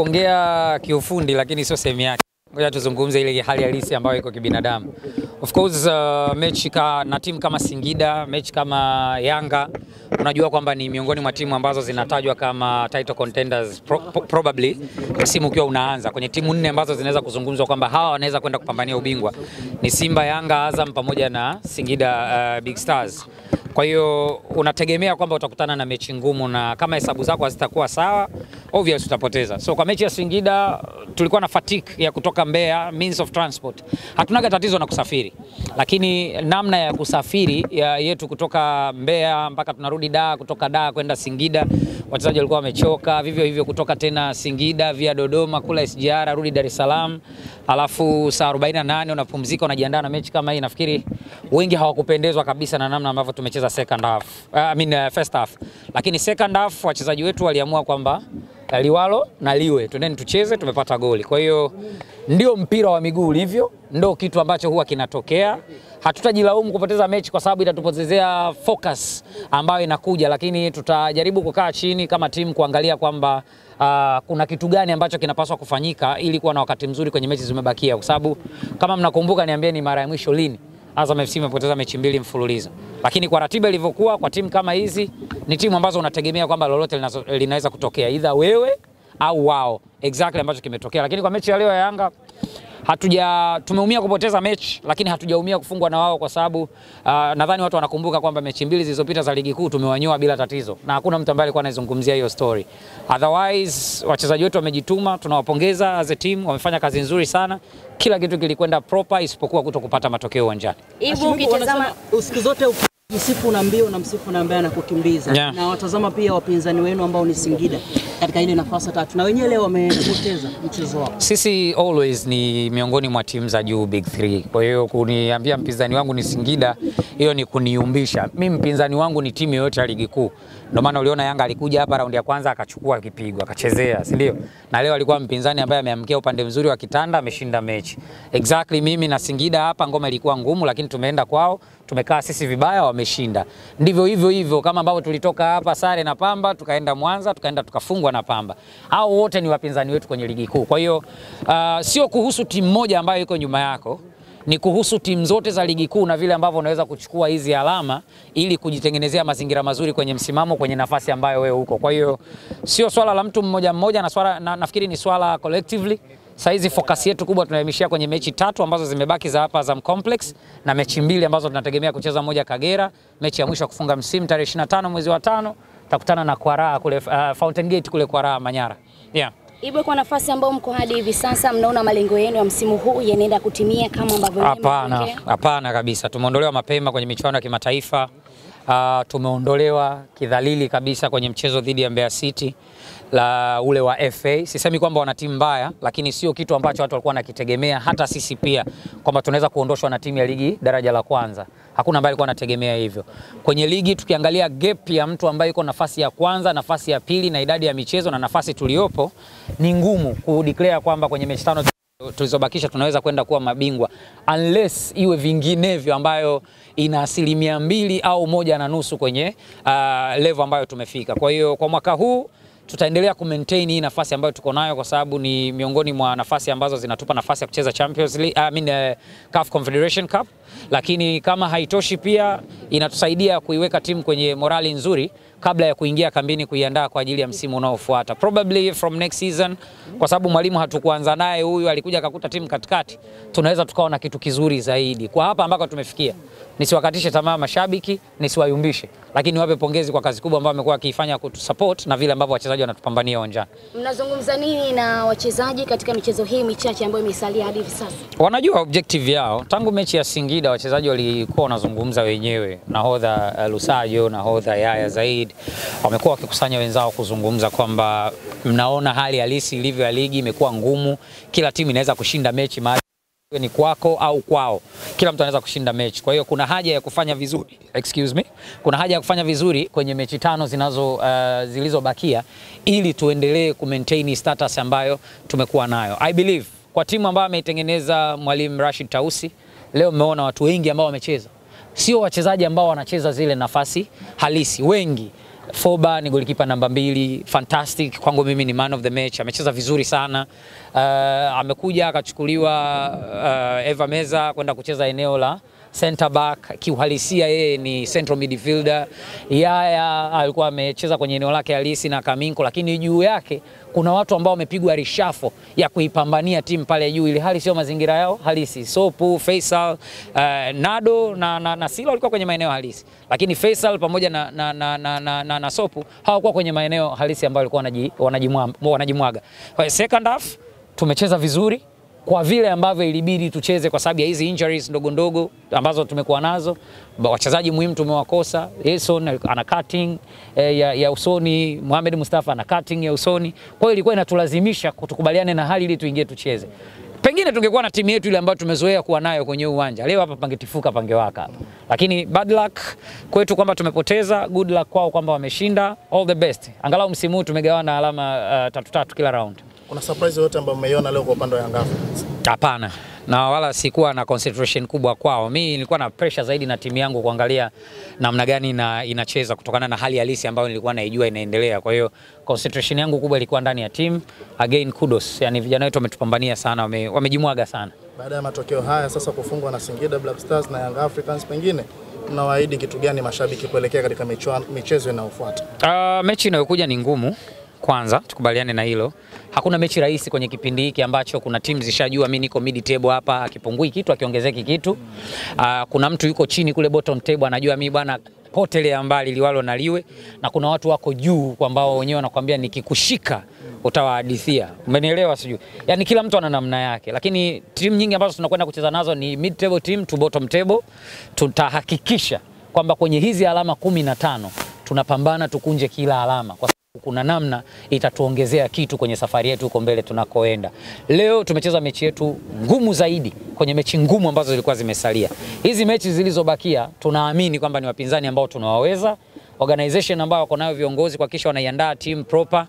Ongea kiufundi lakini sio sehemu yake. Ngoja tuzungumze ile hali halisi ambayo iko kibinadamu. Of course mechi na timu kama Singida, mechi kama Yanga, unajua kwamba ni miongoni mwa timu ambazo zinatajwa kama title contenders probably msimu ukiwa unaanza. Kwenye timu 4 ambazo zinaweza kuzungumzwa kwamba hawa wanaweza kwenda kupambania ubingwa ni Simba, Yanga, Azam pamoja na Singida Big Stars. Kwa hiyo unategemea kwamba utakutana na mechi ngumu, na kama hesabu zako hazitakuwa sawa obvious utapoteza. So kwa mechi ya Singida tulikuwa na fatigue ya kutoka Mbeya, means of transport. Hatunaga tatizo na kusafiri, lakini namna ya kusafiri yetu kutoka Mbeya mpaka tunarudi Dar, kutoka Dar kwenda Singida, wachezaji walikuwa wamechoka. Vivyo hivyo kutoka tena Singida via Dodoma kula SGR rudi Dar es Salaam, alafu saa 48 unapumzika unajiandaa na mechi kama hii. Nafikiri wengi hawakupendezwa kabisa na namna ambavyo tumecheza first half. Lakini second half wachezaji wetu waliamua kwamba liwalo na liwe, twendeni tucheze, tumepata goli. Kwa hiyo ndio mpira wa miguu ulivyo, ndio kitu ambacho huwa kinatokea. Hatutajilaumu kupoteza mechi kwa sababu itatupotezea focus ambayo inakuja, lakini tutajaribu kukaa chini kama timu kuangalia kwamba kuna kitu gani ambacho kinapaswa kufanyika ili kuwa na wakati mzuri kwenye mechi zimebakia, kwa sababu kama mnakumbuka, niambieni mara ya mwisho lini Azam FC imepoteza mechi 2 mfululizo. Lakini kwa ratiba ilivyokuwa kwa timu kama hizi, ni timu ambazo unategemea kwamba lolote linaweza kutokea, either wewe au wao, exactly ambacho kimetokea. Lakini kwa mechi ya leo ya Yanga tumeumia kupoteza mechi, lakini hatujaumia kufungwa na wao, kwa sababu nadhani watu wanakumbuka kwamba mechi 2 zilizopita za ligi kuu tumewanyoa bila tatizo, na hakuna mtu ambaye alikuwa anazungumzia hiyo story. Otherwise wachezaji wetu wamejituma, tunawapongeza as a team, wamefanya kazi nzuri sana. Kila kitu kilikwenda proper isipokuwa kutokupata matokeo uwanjani. Hivyo ukitazama siku zote msifu na mbio na msifu na ambaye anakukimbiza, yeah. Na watazama pia wapinzani wenu ambao ni Singida katika ile nafasi 3, na wenyewe leo wamepoteza mchezo wao. Sisi always ni miongoni mwa timu za juu big 3. Kwa hiyo kuniambia mpinzani wangu ni Singida, hiyo ni kuniumbisha. Mimi mpinzani wangu ni timu yote ya ligi kuu. Ndio maana uliona Yanga alikuja hapa raundi ya kwanza akachukua kipigo, akachezea, si ndio? Na leo alikuwa mpinzani ambaye ameamkia upande mzuri wa kitanda, ameshinda mechi. Exactly, mimi na Singida hapa ngoma ilikuwa ngumu, lakini tumeenda kwao, tumekaa sisi vibaya, wameshinda. Ndivyo hivyo kama ambavyo tulitoka hapa sare na Pamba, tukaenda Mwanza, tukaenda tukafungwa na Pamba. Hao wote ni wapinzani wetu kwenye ligi kuu. Kwa hiyo sio kuhusu timu moja ambayo iko nyuma yako, ni kuhusu timu zote za ligi kuu na vile ambavyo unaweza kuchukua hizi alama ili kujitengenezea mazingira mazuri kwenye msimamo, kwenye nafasi ambayo wewe uko. Kwa hiyo sio swala la mtu mmoja na nafikiri ni swala collectively. Saizi focus yetu kubwa tunahamishia kwenye mechi 3 ambazo zimebaki za hapa Azam Complex, na mechi 2 ambazo tunategemea kucheza, moja Kagera, mechi ya mwisho kufunga msimu tarehe 25 mwezi wa 5 tutakutana na Kwaraa kule Fountain Gate kule Kwaraa Manyara. Yeah. Ibe, kwa nafasi ambayo mko hadi hivi sasa, mnaona malengo yenu ya msimu huu yanaenda kutimia kama ambavyo Hapana kabisa. Tumeondolewa mapema kwenye michuano ya kimataifa. Tumeondolewa kidhalili kabisa kwenye mchezo dhidi ya Mbeya City la ule wa FA. Sisemi kwamba wana timu mbaya, lakini sio kitu ambacho watu walikuwa wanakitegemea, hata sisi pia, kwamba tunaweza kuondoshwa na timu ya ligi daraja la kwanza. Hakuna ambaye alikuwa anategemea hivyo. Kwenye ligi tukiangalia gap ya mtu ambaye yuko nafasi ya kwanza, nafasi ya pili, na idadi ya michezo na nafasi tuliopo, ni ngumu kudeclare kwamba kwenye mechi 5 tulizobakisha tunaweza kwenda kuwa mabingwa, unless iwe vinginevyo ambayo ina 2% au 1.5 kwenye level ambayo tumefika. Kwa hiyo kwa mwaka huu tutaendelea kumaintain hii nafasi ambayo tuko nayo, kwa sababu ni miongoni mwa nafasi ambazo zinatupa nafasi ya kucheza Champions League, CAF Confederation Cup. Lakini kama haitoshi, pia inatusaidia kuiweka timu kwenye morali nzuri kabla ya kuingia kambini kuiandaa kwa ajili ya msimu unaofuata, probably from next season, kwa sababu mwalimu hatukuanza naye, huyu alikuja akakuta timu katikati. Tunaweza tukaona kitu kizuri zaidi. Kwa hapa ambako tumefikia, nisiwakatishe tamaa mashabiki, nisiwayumbishe, lakini wape pongezi kwa kazi kubwa ambayo wamekuwa wakifanya kutusupport na vile ambavyo wachezaji wanatupambania uwanjani. Mnazungumza nini na wachezaji katika michezo hii michache ambayo imesalia hadi hivi sasa? Wanajua objective yao. Tangu mechi ya Singida wachezaji walikuwa wanazungumza wenyewe, nahodha Lusajo, nahodha Yaya Zaid, wamekuwa wakikusanya wenzao kuzungumza kwamba mnaona hali halisi ilivyo ya ligi imekuwa ngumu. Kila timu inaweza kushinda mechi, mahali ni kwako au kwao, kila mtu anaweza kushinda mechi. Kwa hiyo kuna haja ya kufanya vizuri, kuna haja ya kufanya vizuri kwenye mechi 5 zilizobakia ili tuendelee kumaintain status ambayo tumekuwa nayo. I believe kwa timu ambayo ameitengeneza mwalimu Rashid Tausi, leo mmeona watu wengi ambao wamecheza, sio wachezaji ambao wanacheza zile nafasi halisi. Wengi Foba ni golikipa namba 2, fantastic. Kwangu mimi ni man of the match, amecheza vizuri sana. Amekuja akachukuliwa Eva Meza kwenda kucheza eneo la center back. Kiuhalisia yeye ni central midfielder. Yaya alikuwa amecheza kwenye eneo lake halisi na Kaminko, lakini juu yake kuna watu ambao wamepigwa rishafo ya kuipambania timu pale juu, ili hali sio mazingira yao halisi. Sopu, Faisal, Nado na Silo walikuwa kwenye maeneo halisi, lakini Faisal pamoja na Sopu hawakuwa kwenye maeneo halisi ambayo walikuwa wanajimwaga. Kwa second half tumecheza vizuri kwa vile ambavyo ilibidi tucheze kwa sababu ya hizi injuries ndogo ndogo ambazo tumekuwa nazo. Wachezaji muhimu tumewakosa. Edson ana cutting ya usoni, Mohamed Mustafa ana cutting ya usoni. Kwa hiyo ilikuwa inatulazimisha kutukubaliane na hali ili tuingie tucheze. Pengine tungekuwa na timu yetu ile ambayo tumezoea kuwa nayo kwenye uwanja, leo hapa pangetifuka pangewaka hapa. Lakini bad luck kwetu kwamba tumepoteza, good luck kwao kwamba wameshinda. All the best. Angalau msimu huu tumegawana alama 3-3 kila round. Kuna surprise yote ambayo umeiona leo kwa upande wa Young Africans? Hapana. Na wala sikuwa na concentration kubwa kwao. Mimi nilikuwa na pressure zaidi na timu yangu kuangalia namna gani inacheza kutokana na hali halisi ambayo nilikuwa naijua inaendelea. Kwa hiyo concentration yangu kubwa ilikuwa ndani ya team. Again kudos. Yaani vijana wetu wametupambania sana, wamejimwaga sana. Baada ya matokeo haya sasa kufungwa na Singida Black Stars na Young Africans, pengine mnawaahidi kitu gani mashabiki kuelekea katika michezo inayofuata? Mechi inayokuja ni ngumu. Kwanza tukubaliane na hilo. Hakuna mechi rahisi kwenye kipindi hiki ambacho kuna timu zishajua mimi niko mid table hapa, akipungui kitu akiongezeki kitu. Kuna mtu yuko chini kule bottom table anajua mimi bwana potelea mbali liwalo na liwe, na kuna watu wako juu ambao wenyewe wanakuambia nikikushika utawahadithia. Umenielewa sijui? Yaani kila mtu ana namna yake, lakini timu nyingi ambazo tunakwenda kucheza nazo ni mid table team to bottom table. Tutahakikisha kwamba kwenye hizi alama 15 tunapambana tukunje kila alama, kwa kuna namna itatuongezea kitu kwenye safari yetu huko mbele tunakoenda. Leo tumecheza mechi yetu ngumu zaidi kwenye mechi ngumu ambazo zilikuwa zimesalia. Hizi mechi zilizobakia tunaamini kwamba ni wapinzani ambao tunawaweza. Organization ambao wako nayo viongozi kuhakikisha wanaiandaa team proper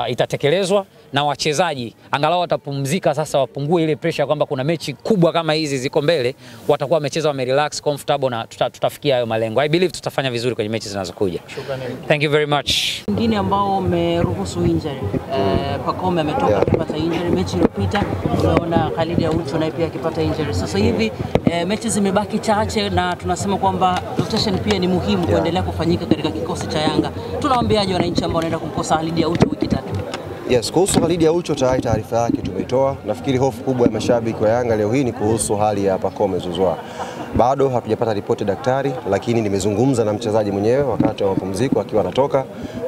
itatekelezwa, na wachezaji angalau watapumzika sasa, wapungue ile pressure kwamba kuna mechi kubwa kama hizi ziko mbele, watakuwa wamecheza wamerelax comfortable, na tutafikia hayo malengo. I believe tutafanya vizuri kwenye mechi zinazokuja. Thank you very much. Wengine ambao umeruhusu injury, Pacome ametoka akipata injury mechi iliyopita, unaona Khalid Aucho naye pia akipata injury. Sasa hivi mechi zimebaki chache na tunasema kwamba rotation pia ni muhimu kuendelea kufanyika katika kikosi cha Yanga. Tunawaambiaje wananchi ambao wanaenda kumkosa Khalid Aucho wiki 3? Yes, kuhusu Khalid Aucho tayari taarifa yake tumeitoa. Nafikiri hofu kubwa ya mashabiki wa Yanga leo hii ni kuhusu hali ya Pacome Zouzoua. Bado hatujapata ripoti daktari, lakini nimezungumza na mchezaji mwenyewe wakati wa mapumziko akiwa anatoka,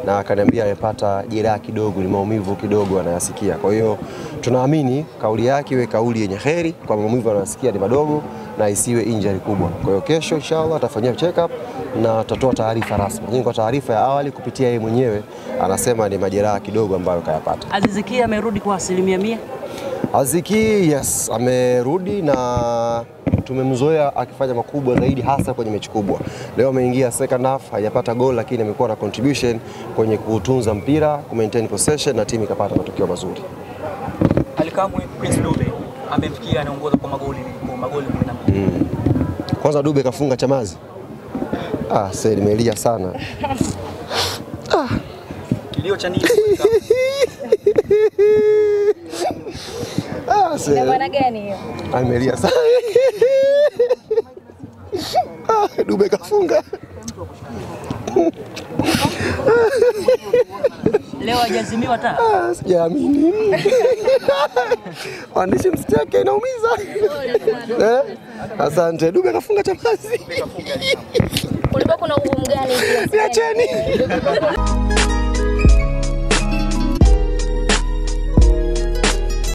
na akaniambia amepata jeraha kidogo, ni maumivu kidogo anayasikia. Kwa hiyo tunaamini kauli yake iwe kauli yenye heri, kwa maumivu anayasikia ni madogo na isiwe injury kubwa. Kwa hiyo kesho inshallah atafanyia check up na atatoa taarifa rasmi. Lakini kwa taarifa ya awali kupitia yeye mwenyewe anasema ni majeraha kidogo ambayo kayapata. Aziz Ki amerudi kwa 100%? Aziz Ki yes, amerudi na tumemzoea akifanya makubwa zaidi hasa kwenye mechi kubwa. Leo ameingia second half, hajapata goal lakini amekuwa na contribution kwenye kutunza mpira, ku maintain possession na timu ikapata matokeo mazuri. Alikamwe Prince Dube amemfikia, anaongoza kwa magoli 12. Kwanza Dube kafunga Chamazi. Sasa nimelia sana. Kilio cha nini? Ina maana gani hiyo? Nimelia sana. Dube kafunga. Leo hajazimiwa hata? Sijaamini. Waandishi msitake, inaumiza. Asante. Dube kafunga Chamazi. Kulikuwa kuna ugumu gani? Niacheni.